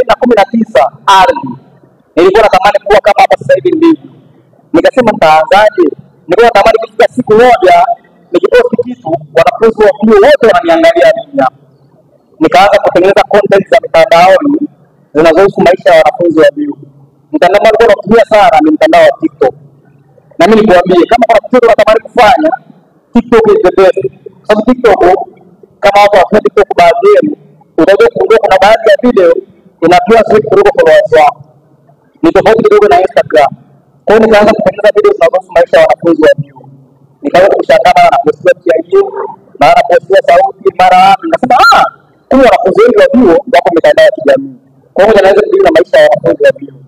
2019 ardhi. Nilikuwa natamani kuwa kama hapa sasa hivi ndivyo. Nikasema mtaanzaje? Nilikuwa natamani kufika siku moja nikiposti kitu wanafunzi wa vyuo wote wananiangalia mimi hapa. Nikaanza kutengeneza content za mitandaoni zinazohusu maisha ya wanafunzi wa vyuo. Mtandao ambao natumia sana ni mtandao wa TikTok. Na mimi nikwambie kama kuna kitu unatamani kufanya, TikTok is the best. Sababu TikTok kama watu wa TikTok baadhi yenu unaweza kuongea kuna baadhi ya video inapewa sisi kuliko followers wao. Ni tofauti kidogo na Instagram. Kwa hiyo nikaanza kutengeneza video zinazohusu maisha ya wanafunzi wa vyuo. Nikaanza kushangaa na postia ya hiyo, mara postia sauti, mara wapi. Nasema kumbe wanafunzi wengi wa vyuo wako mitandao ya kijamii. Kwa hiyo naweza kudili na maisha ya wanafunzi wa vyuo.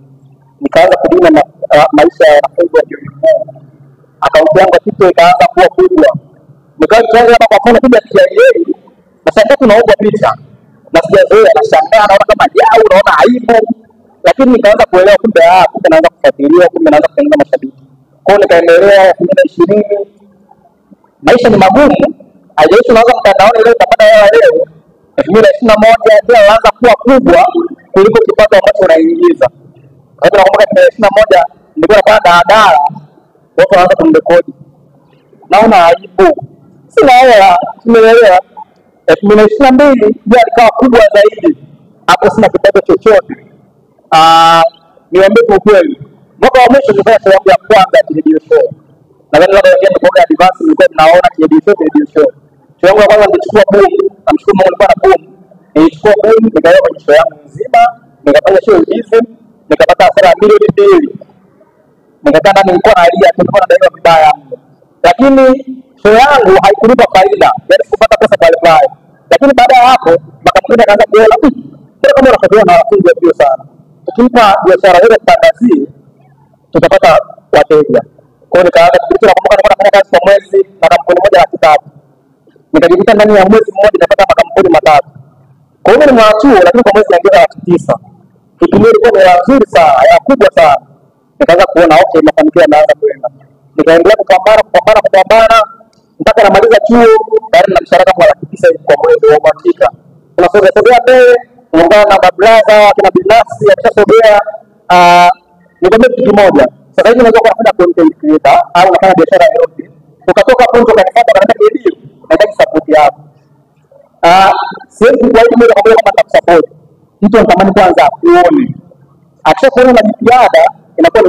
Nikaanza kudili na maisha ya wanafunzi wa vyuo vikuu. Akaunti yangu TikTok ikaanza kuwa kubwa. Nikaanza hapa kwa mfano kuja TIA na sasa tunaomba picha. Na sijazoea na shangaa naona kama jao unaona aibu. Lakini nikaanza kuelewa kumbe kumbe naanza kufuatilia, kumbe naanza kutengeneza mashabiki. Kwa hiyo nikaendelea 2020. Maisha ni magumu. Haijalishi unaanza mtandaoni leo utapata hela leo. 2021 ndio anaanza kuwa kubwa kuliko kipato ambacho unaingiza. Kwa hiyo nakumbuka 2021 nilikuwa napata daladala, watu wanaanza kunirekodi. Naona aibu. Sina hela, tumeelewa. 2022 ndio alikawa kubwa zaidi. Hapo sina kipato chochote. Niambie kwa kweli. Mwaka wa mwisho nilifanya show yangu ya kwanza ya radio show. Nadhani labda wengine mkoa ya advance nilikuwa tunaona radio show. Show yangu ya kwanza nilichukua boom, namshukuru Mungu nilikuwa na boom. Nilichukua boom, nikaenda kwenye show yangu nzima, nikafanya show hizi, nikapata hasara milioni 2. Nikakaa ndani nilikuwa nalia, nilikuwa nadaiwa vibaya. Lakini show yangu haikunipa faida, yaani sikupata pesa pale pale. Lakini baada ya hapo, makampuni yakaanza kuona, kama unafadhiliwa na wanafunzi wa sana. Tukimpa biashara ile tangazie, tutapata wateja. Kwa hiyo nikaanza kufikiria kwamba nafanya kazi kwa mwezi na kampuni moja na kitatu. Nikajikuta ndani ya mwezi mmoja napata makampuni matatu. Kwa hiyo ni mwachuo lakini kwa mwezi naingiza 9,000. Kipindi ilikuwa ni nzuri sana, ya kubwa sana. Nikaanza kuona mafanikio yanaanza kwenda. Nikaendelea kupambana mpaka namaliza chuo, tayari na mshahara kama 9,000 kwa mwezi wa uhakika. Tunasogea mbele, tunaungana na mabraza, kina binafsi, akishasogea nikwambia kitu kimoja. Sasa hivi unaweza kufanya content creator au unafanya biashara yoyote. Ukatoka hapo ukanifuata baada ya video, nataka support yako. Siwezi kuahidi moja kwa moja kama nitakusupport. Mtu anatamani kwanza kuone. Akishakuona na jitihada inakuwa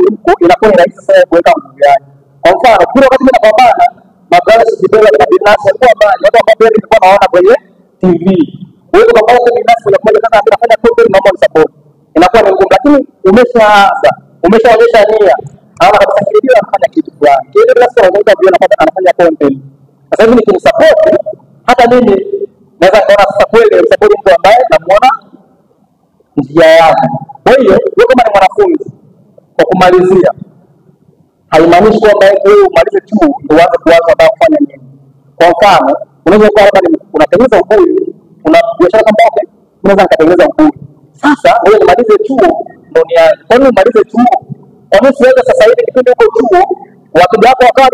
ni rahisi sana kuweka nguvu yake. Kwa mfano, kila wakati mimi napambana, mabrada sijipenda na binafsi kwa mbali, watu ambao nilikuwa naona kwenye TV. Wewe kwa sababu binafsi unakuja kama unafanya content na mambo support. Inakuwa ni ngumu lakini umeshaonyesha nia. Haona kabisa kile anafanya kitu fulani. Kile lazima unaanza kuona kwamba anafanya content. Sasa hivi nikimsupport hata mimi naweza kuona sasa kweli support mtu ambaye namuona njia yake. Kwa hiyo wewe kama ni mwanafunzi kwa kumalizia haimaanishi kwamba wewe umalize tu ndio uanze kuanza kufanya nini. Kwa mfano, unaweza kuwa hapa unatengeneza ubuyu, una biashara kama yake, unaweza kutengeneza ubuyu. Sasa wewe umalize chuo ndio ni kwa nini umalize chuo? Kwa nini siweza sasa hivi kipindi uko chuo, watu wako wakawa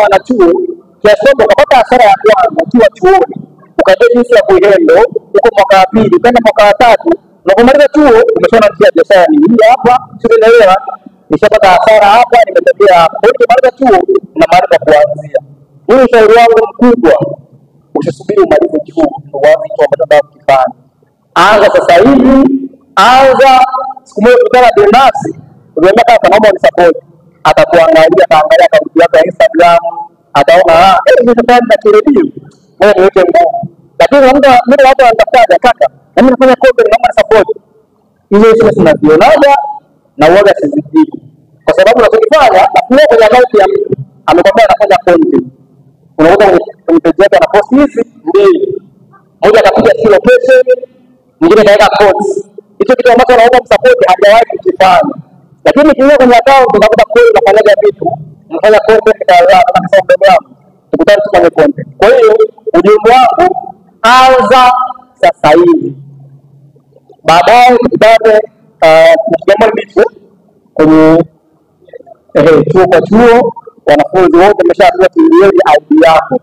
wana chuo, kiasi kwamba ukapata hasara ya kwanza ukiwa chuoni, ukajua jinsi ya kuihandle uko mwaka wa pili, kwenda mwaka wa 3, na kumaliza chuo umeshaona njia ya biashara ni hii hapa, sielewa, nishapata hasara hapa, nimetokea hapa. Kwa hiyo kumaliza chuo na mahali pa kuanzia. Hii ushauri wangu mkubwa, usisubiri umalize chuo ndio uanze kitu ambacho unataka kufanya. Anza sasa hivi, anza siku moja kutana binafsi. Unaenda kama naomba unisupport. Atakuangalia, ataangalia akaunti yako ya Instagram, ataona nimefanya kiredio. Wewe niweke nguvu. Lakini mimi watu wanatafuta kaka, mimi nafanya content naomba support. Hizo hizo tunazionaga na uoga sizidi. Kwa sababu unachokifanya na kule kwenye account ya mtu amekwambia anafanya content. Unaona kwenye page yake ana post hizi mbili. Moja anakuja si location, mwingine anaweka quotes. Hicho kitu ambacho anaomba support hajawahi kukifanya. Lakini kiingia kwenye account unakuta kweli unafanyaga vitu, unafanya content kadhaa kama sababu yangu. Tukutane kwenye content. Kwa hiyo ujumbe wangu anza sasa hivi. Baadaye tukutane jambo lipo kwenye chuo kwa chuo, wanafunzi wote wameshapewa milioni ID yako.